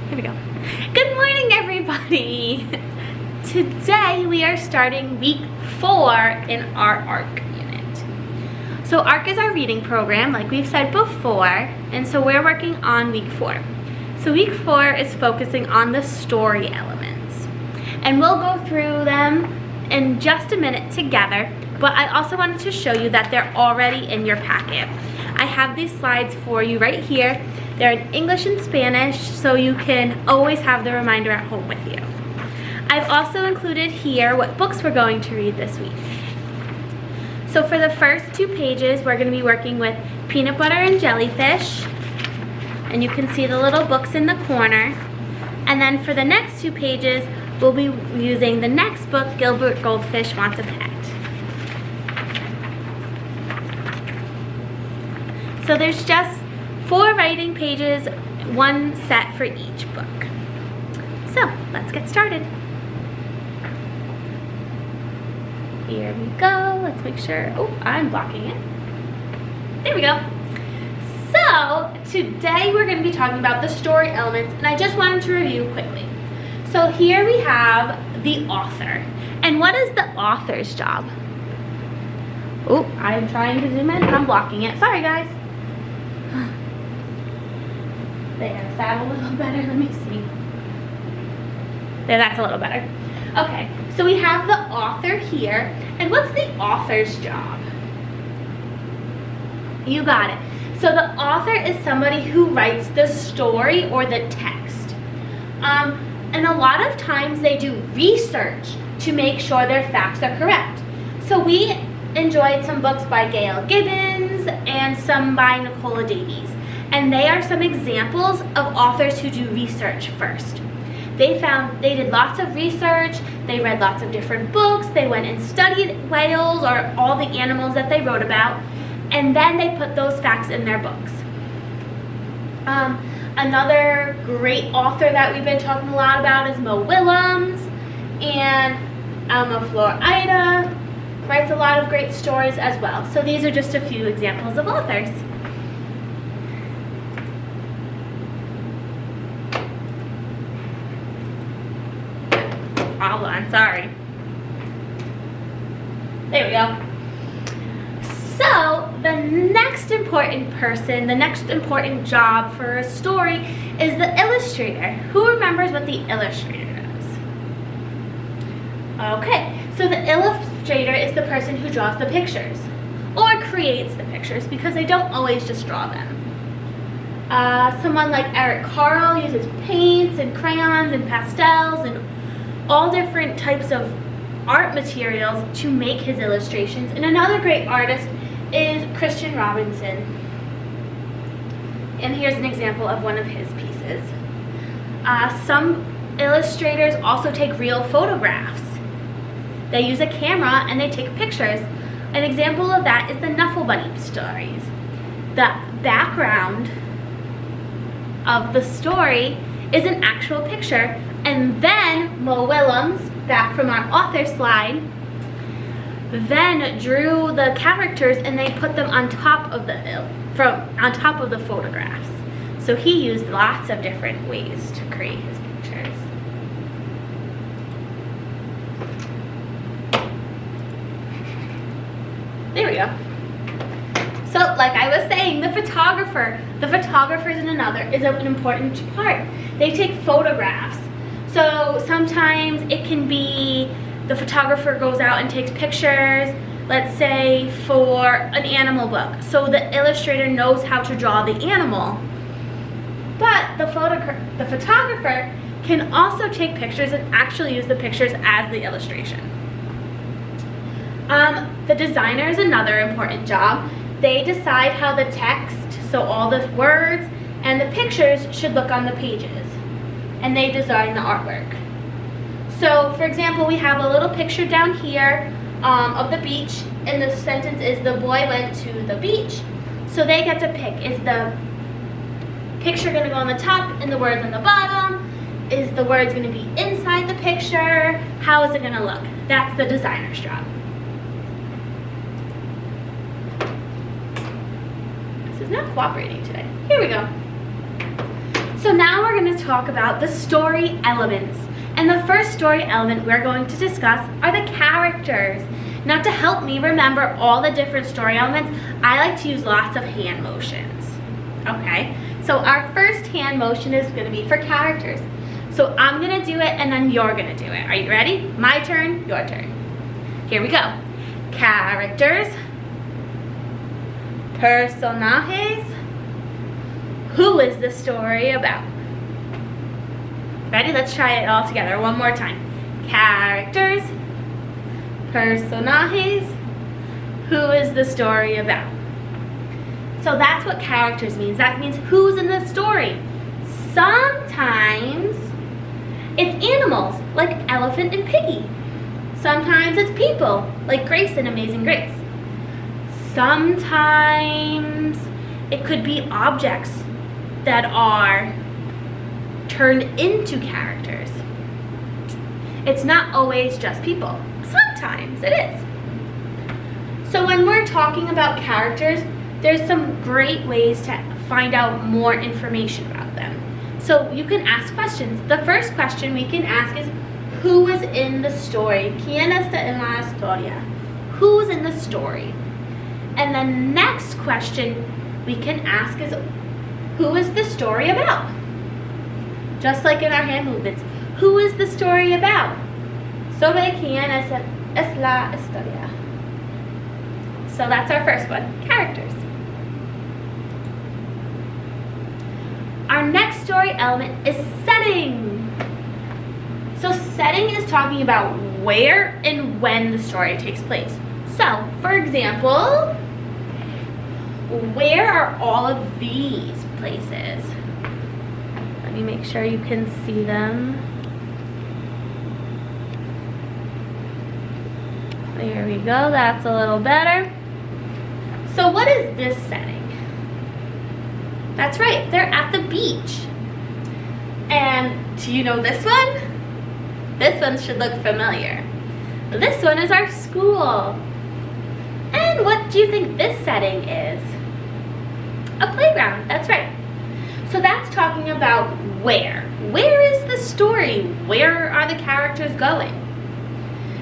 Here we go. Good morning, everybody. Today we are starting week 4 in our ARC unit. So ARC is our reading program, like we've said before, and so we're working on week 4. So week 4 is focusing on the story elements, and we'll go through them in just a minute together, but I also wanted to show you that they're already in your packet. I have these slides for you right here. They're in English and Spanish, so you can always have the reminder at home with you. I've also included here what books we're going to read this week. So for the first 2 pages, we're going to be working with Peanut Butter and Jellyfish, and you can see the little books in the corner. And then for the next 2 pages, we'll be using the next book, Gilbert Goldfish Wants a Pet. So there's just 4 writing pages, 1 set for each book. So let's get started. Here we go. Let's make sure. Oh, I'm blocking it. There we go. So today we're going to be talking about the story elements, and I just wanted to review quickly. So here we have the author. And what is the author's job? Oh, I'm trying to zoom in. I'm blocking it. Sorry, guys. There, is that a little better? Let me see. There, that's a little better. Okay, so we have the author here. And what's the author's job? You got it. So the author is somebody who writes the story or the text. And a lot of times they do research to make sure their facts are correct. So we enjoyed some books by Gail Gibbons and some by Nicola Davies. And they are some examples of authors who do research first. They did lots of research, they read lots of different books, they went and studied whales or all the animals that they wrote about, and then they put those facts in their books. Another great author that we've been talking a lot about is Mo Willems, and Alma Florida writes a lot of great stories as well. So these are just a few examples of authors. Hold on, sorry. There we go. So the next important person, the next important job for a story is the illustrator. Who remembers what the illustrator does? Okay, so the illustrator is the person who draws the pictures or creates the pictures, because they don't always just draw them. Someone like Eric Carle uses paints and crayons and pastels and all different types of art materials to make his illustrations. And another great artist is Christian Robinson. And here's an example of one of his pieces. Some illustrators also take real photographs. They use a camera and they take pictures. An example of that is the Knuffle Bunny stories. The background of the story is an actual picture. And then Mo Willems, back from our author slide, then drew the characters and they put them on top of the photographs. So he used lots of different ways to create his pictures. There we go. So like I was saying, the photographer is an important part. They take photographs. So sometimes it can be the photographer goes out and takes pictures, let's say for an animal book. So the illustrator knows how to draw the animal. But the photographer can also take pictures and actually use the pictures as the illustration. The designer is another important job. They decide how the text, so all the words and the pictures, should look on the pages. And they design the artwork. So for example, we have a little picture down here of the beach, and the sentence is the boy went to the beach. So they get to pick, is the picture going to go on the top and the words on the bottom? Is the words going to be inside the picture? How is it going to look? That's the designer's job. This is not cooperating today. Here we go. So now we're going to talk about the story elements. And the first story element we're going to discuss are the characters. Now, to help me remember all the different story elements, I like to use lots of hand motions. Okay, so our first hand motion is going to be for characters. So I'm going to do it and then you're going to do it. Are you ready? My turn, your turn. Here we go. Characters. Personajes. Who is the story about? Ready? Let's try it all together one more time. Characters. Personajes. Who is the story about? So that's what characters means. That means who's in the story. Sometimes it's animals, like Elephant and Piggy. Sometimes it's people, like Grace in Amazing Grace. Sometimes it could be objects that are turned into characters. It's not always just people. Sometimes it is. So when we're talking about characters, there's some great ways to find out more information about them. So you can ask questions. The first question we can ask is, who was in the story? ¿Quién está en la historia? Who's in the story? And the next question we can ask is, who is the story about? Just like in our hand movements. Who is the story about? ¿Sobre quién es la historia? So that's our first one, characters. Our next story element is setting. So setting is talking about where and when the story takes place. So, for example, where are all of these places? Let me make sure you can see them. There we go, that's a little better. So what is this setting? That's right, they're at the beach. And do you know this one? This one should look familiar. This one is our school. And what do you think this setting is? A playground, that's right. So that's talking about where. Where is the story? Where are the characters going?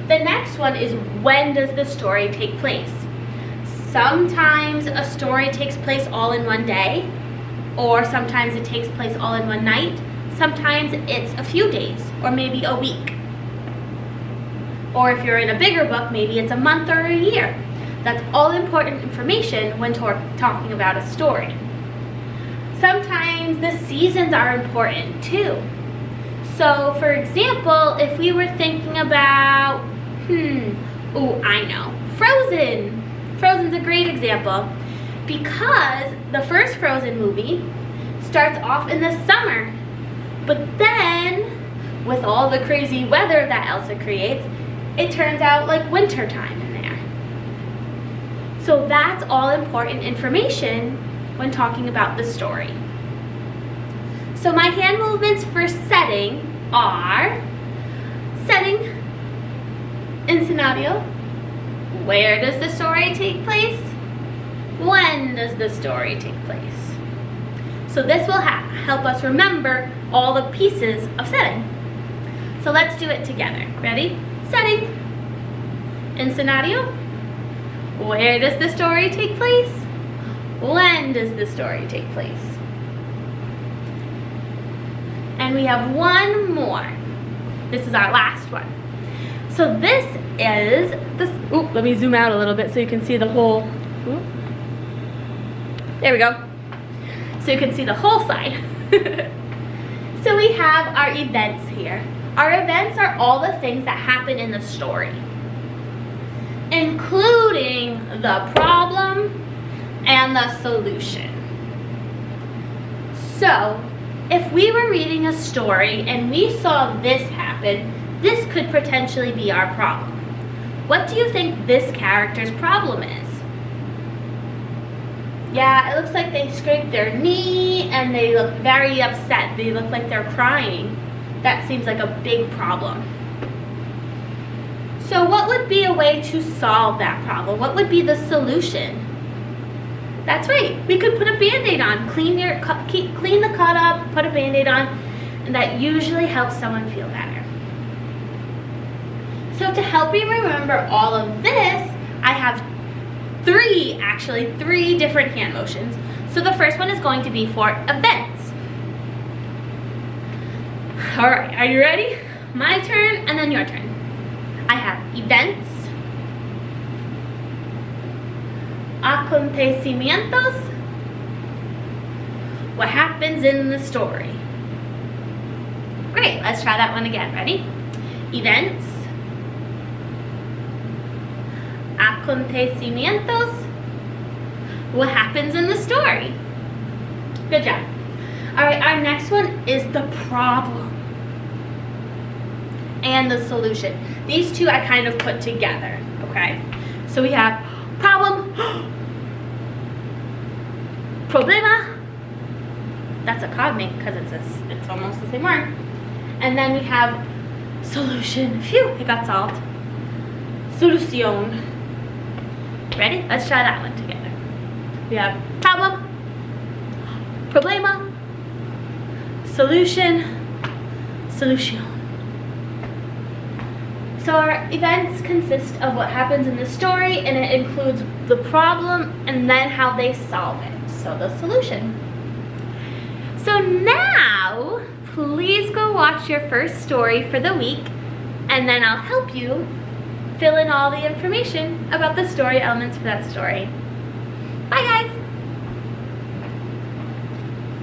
The next one is, when does the story take place? Sometimes a story takes place all in one day, or sometimes it takes place all in one night. Sometimes it's a few days, or maybe a week. Or if you're in a bigger book, maybe it's a month or a year. That's all important information when talking about a story. Sometimes the seasons are important too. So for example, if we were thinking about, I know, Frozen. Frozen's a great example because the first Frozen movie starts off in the summer. But then, with all the crazy weather that Elsa creates, it turns out like winter time in there. So that's all important information when talking about the story. So my hand movements for setting are setting, escenario, where does the story take place? When does the story take place? So this will help us remember all the pieces of setting. So let's do it together. Ready? Setting, escenario, where does the story take place? When does the story take place? And we have one more. This is our last one. So this is this. Let me zoom out a little bit so you can see the whole. There we go. So you can see the whole side. So we have our events here. Our events are all the things that happen in the story, including the problem and the solution. So if we were reading a story and we saw this happen, this could potentially be our problem. What do you think this character's problem is? Yeah, it looks like they scraped their knee and they look very upset. They look like they're crying. That seems like a big problem. So what would be a way to solve that problem? What would be the solution? That's right, we could put a Band-Aid on. Clean the cut up, put a Band-Aid on, And that usually helps someone feel better. So to help you remember all of this, I have three different hand motions. So the first one is going to be for events. All right, are you ready? My turn and then your turn. I have events, acontecimientos, what happens in the story. Great, let's try that one again. Ready? Events, acontecimientos, what happens in the story. Good job. All right, our next one is the problem and the solution. These two I kind of put together, okay? So we have problem, problema. That's a cognate because it's almost the same word. And then we have solution. Phew, it got solved. Solución. Ready? Let's try that one together. We have problem, problema, solution, solution. So our events consist of what happens in the story, and it includes the problem and then how they solve it. So the solution. So now, please go watch your first story for the week, and then I'll help you fill in all the information about the story elements for that story. Bye guys!